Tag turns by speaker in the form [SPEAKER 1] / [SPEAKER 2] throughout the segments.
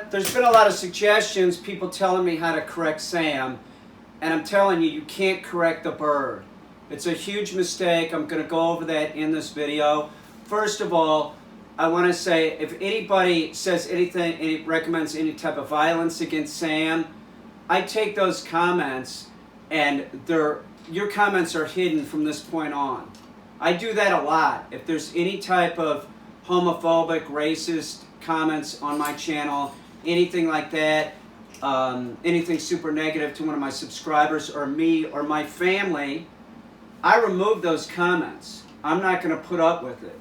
[SPEAKER 1] there's been a lot of suggestions, people telling me how to correct Sam, and I'm telling you, you can't correct the bird. It's a huge mistake. I'm going to go over that in this video. First of all, I want to say, if anybody says anything, recommends any type of violence against Sam, I take those comments and your comments are hidden from this point on. I do that a lot. If there's any type of homophobic, racist comments on my channel, anything like that, anything super negative to one of my subscribers or me or my family, I remove those comments. I'm not going to put up with it.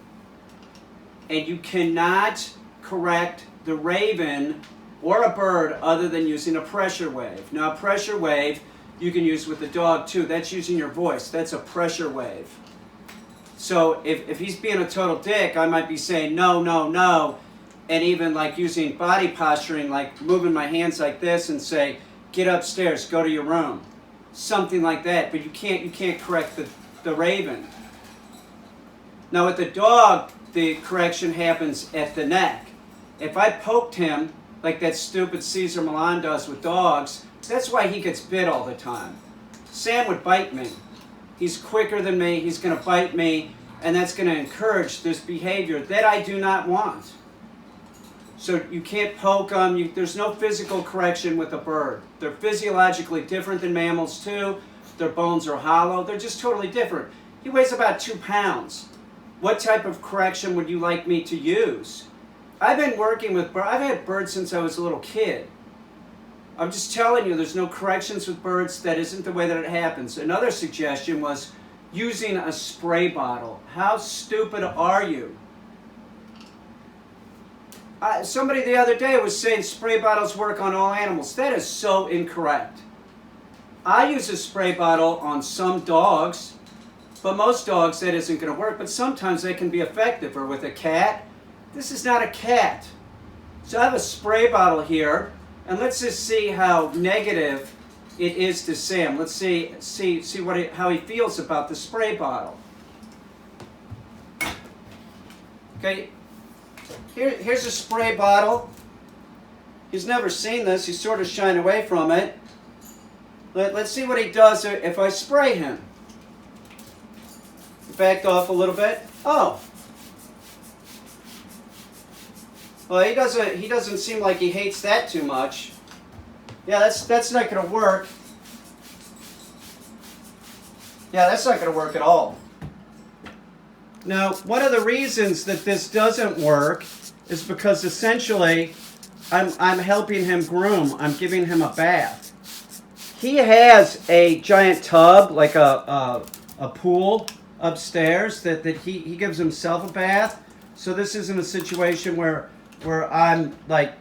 [SPEAKER 1] And you cannot correct the raven or a bird other than using a pressure wave. Now, a pressure wave you can use with the dog too. That's using your voice. That's a pressure wave. So if he's being a total dick, I might be saying no, no, no, and even like using body posturing, like moving my hands like this and say, get upstairs, go to your room. Something like that. But you can't correct the raven. Now with the dog, the correction happens at the neck. If I poked him like that stupid Cesar Millan does with dogs, that's why he gets bit all the time. Sam would bite me. He's quicker than me, he's going to bite me, and that's going to encourage this behavior that I do not want. So you can't poke them. There's no physical correction with a bird. They're physiologically different than mammals too. Their bones are hollow. They're just totally different. He weighs about 2 pounds. What type of correction would you like me to use? I've been working with birds. I've had birds since I was a little kid. I'm just telling you, there's no corrections with birds. That isn't the way that it happens. Another suggestion was using a spray bottle. How stupid are you? Somebody the other day was saying spray bottles work on all animals. That is so incorrect. I use a spray bottle on some dogs, but most dogs that isn't going to work, but sometimes they can be effective. Or with a cat. This is not a cat. So I have a spray bottle here, and let's just see how negative it is to Sam. Let's see how he feels about the spray bottle. Okay, here's a spray bottle. He's never seen this. He's sort of shying away from it. Let's see what he does if I spray him. Backed off a little bit. Oh. Well, he doesn't seem like he hates that too much. Yeah, that's not going to work. Yeah, that's not going to work at all. Now, one of the reasons that this doesn't work is because essentially I'm helping him groom. I'm giving him a bath. He has a giant tub, like a pool upstairs that he gives himself a bath. So this isn't a situation where I'm like,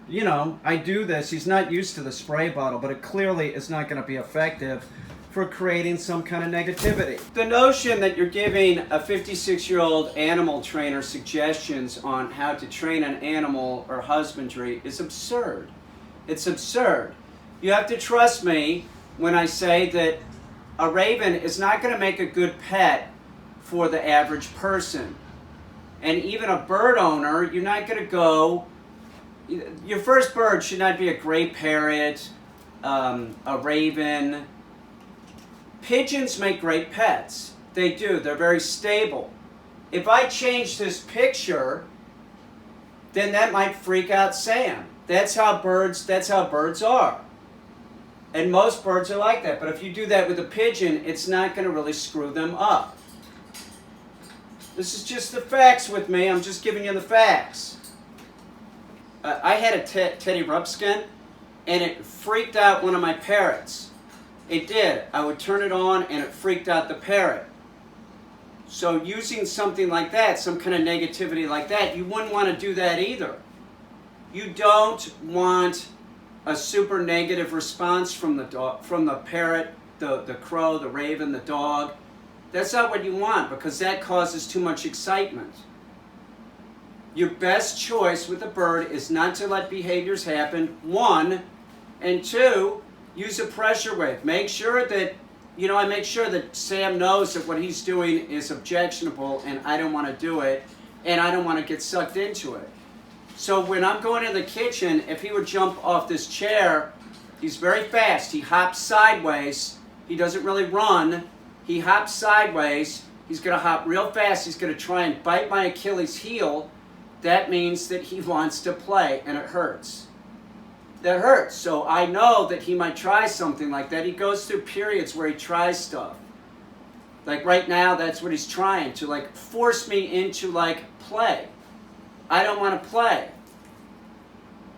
[SPEAKER 1] you know, I do this. He's not used to the spray bottle, but it clearly is not going to be effective for creating some kind of negativity. The notion that you're giving a 56-year-old animal trainer suggestions on how to train an animal or husbandry is absurd. It's absurd. You have to trust me when I say that a raven is not going to make a good pet for the average person. And even a bird owner, you're not going to go... Your first bird should not be a gray parrot, a raven. Pigeons make great pets. They do. They're very stable. If I change this picture, then that might freak out Sam. That's how birds are. And most birds are like that. But if you do that with a pigeon, it's not going to really screw them up. This is just the facts with me. I'm just giving you the facts. I had a teddy rupskin, and it freaked out one of my parrots. It did. I would turn it on, and it freaked out the parrot. So using something like that, some kind of negativity like that, you wouldn't want to do that either. You don't want a super negative response from the dog, from the parrot, the crow, the raven, the dog. That's not what you want, because that causes too much excitement. Your best choice with a bird is not to let behaviors happen, 1, and 2, use a pressure wave. Make sure that, I make sure that Sam knows that what he's doing is objectionable and I don't want to do it and I don't want to get sucked into it. So when I'm going in the kitchen, if he would jump off this chair, he's very fast. He hops sideways. He doesn't really run. He hops sideways. He's going to hop real fast. He's going to try and bite my Achilles heel. That means that he wants to play, and it hurts. That hurts. So I know that he might try something like that. He goes through periods where he tries stuff. Like right now, that's what he's trying to, like, force me into, like, play. I don't want to play.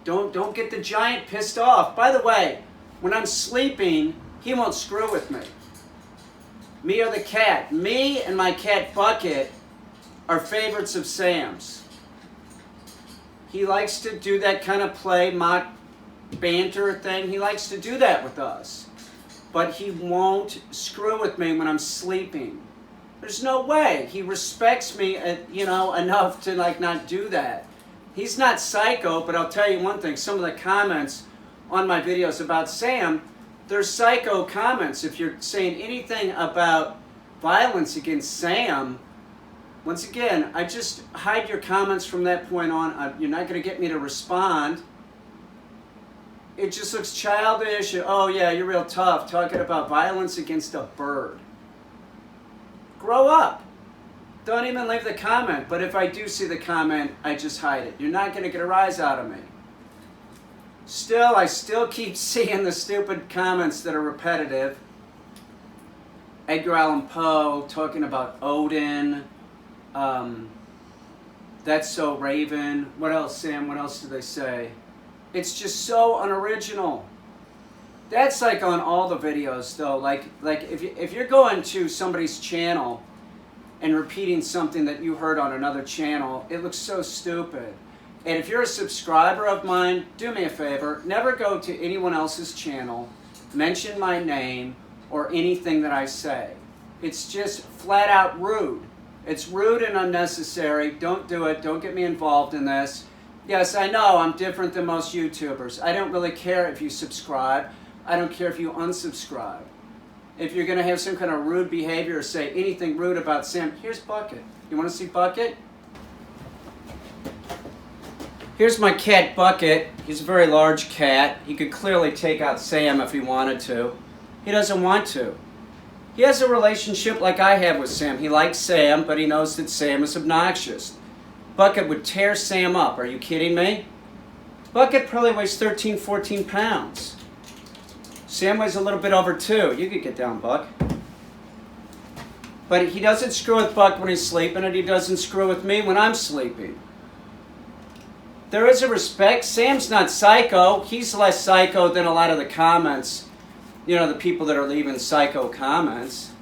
[SPEAKER 1] Don't get the giant pissed off. By the way, when I'm sleeping, he won't screw with me. Me or the cat. Me and my cat Bucket are favorites of Sam's. He likes to do that kind of play, mock banter thing. He likes to do that with us. But he won't screw with me when I'm sleeping. There's no way. He respects me, enough to like not do that. He's not psycho, but I'll tell you one thing. Some of the comments on my videos about Sam, they're psycho comments. If you're saying anything about violence against Sam, once again, I just hide your comments from that point on. You're not going to get me to respond. It just looks childish. Oh yeah, you're real tough talking about violence against a bird. Grow up. Don't even leave the comment. But if I do see the comment, I just hide it. You're not going to get a rise out of me. I still keep seeing the stupid comments that are repetitive. Edgar Allan Poe talking about Odin. That's so Raven. What else, Sam? What else do they say? It's just so unoriginal. That's like on all the videos, though. Like if you're going to somebody's channel and repeating something that you heard on another channel, it looks so stupid. And if you're a subscriber of mine, do me a favor. Never go to anyone else's channel, mention my name, or anything that I say. It's just flat out rude. It's rude and unnecessary. Don't do it. Don't get me involved in this. Yes, I know I'm different than most YouTubers. I don't really care if you subscribe. I don't care if you unsubscribe. If you're going to have some kind of rude behavior or say anything rude about Sam, here's Bucket. You want to see Bucket? Here's my cat Bucket. He's a very large cat. He could clearly take out Sam if he wanted to. He doesn't want to. He has a relationship like I have with Sam. He likes Sam, but he knows that Sam is obnoxious. Bucket would tear Sam up. Are you kidding me? Bucket probably weighs 13, 14 pounds. Sam weighs a little bit over 2. You could get down, Buck. But he doesn't screw with Buck when he's sleeping, and he doesn't screw with me when I'm sleeping. There is a respect. Sam's not psycho. He's less psycho than a lot of the comments. You know, the people that are leaving psycho comments.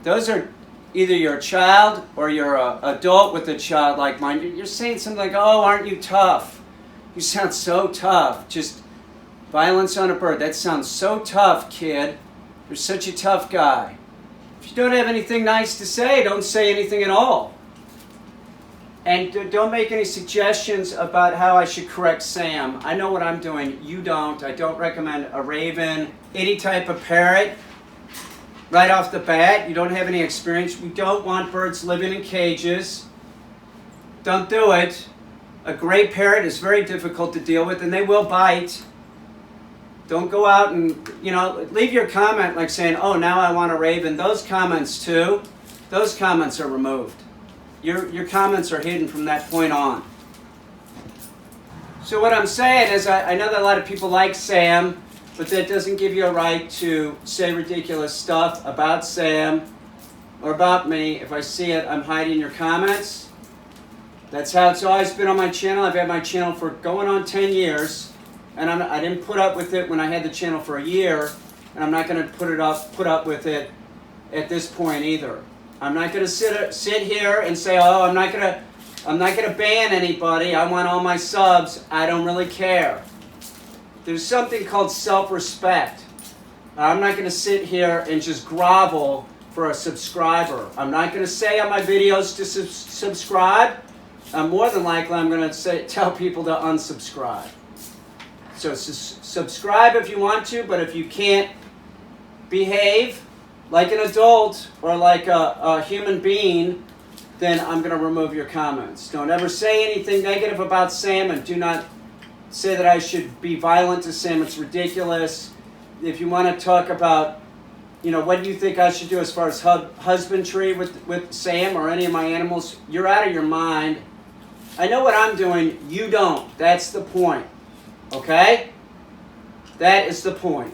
[SPEAKER 1] Those are either you're a child or you're an adult with a childlike mind. You're saying something like, oh, aren't you tough? You sound so tough. Just violence on a bird. That sounds so tough, kid. You're such a tough guy. If you don't have anything nice to say, don't say anything at all. And don't make any suggestions about how I should correct Sam. I know what I'm doing. You don't. I don't recommend a raven, any type of parrot. Right off the bat, you don't have any experience. We don't want birds living in cages. Don't do it. A gray parrot is very difficult to deal with, and they will bite. Don't go out and, leave your comment like saying, oh, now I want a raven. Those comments, too, those comments are removed. Your comments are hidden from that point on. So what I'm saying is I know that a lot of people like Sam, but that doesn't give you a right to say ridiculous stuff about Sam or about me. If I see it, I'm hiding your comments. That's how it's always been on my channel. I've had my channel for going on 10 years, and I didn't put up with it when I had the channel for a year, and I'm not going to put up with it at this point either. I'm not going to sit here and say, oh, I'm not going to ban anybody. I want all my subs. I don't really care. There's something called self-respect. I'm not going to sit here and just grovel for a subscriber. I'm not going to say on my videos to subscribe. More than likely, I'm going to tell people to unsubscribe. So subscribe if you want to, but if you can't behave like an adult or like a human being, then I'm going to remove your comments. Don't ever say anything negative about Sam, and do not say that I should be violent to Sam. It's ridiculous. If you want to talk about, what do you think I should do as far as husbandry with Sam or any of my animals, you're out of your mind. I know what I'm doing. You don't. That's the point. Okay? That is the point.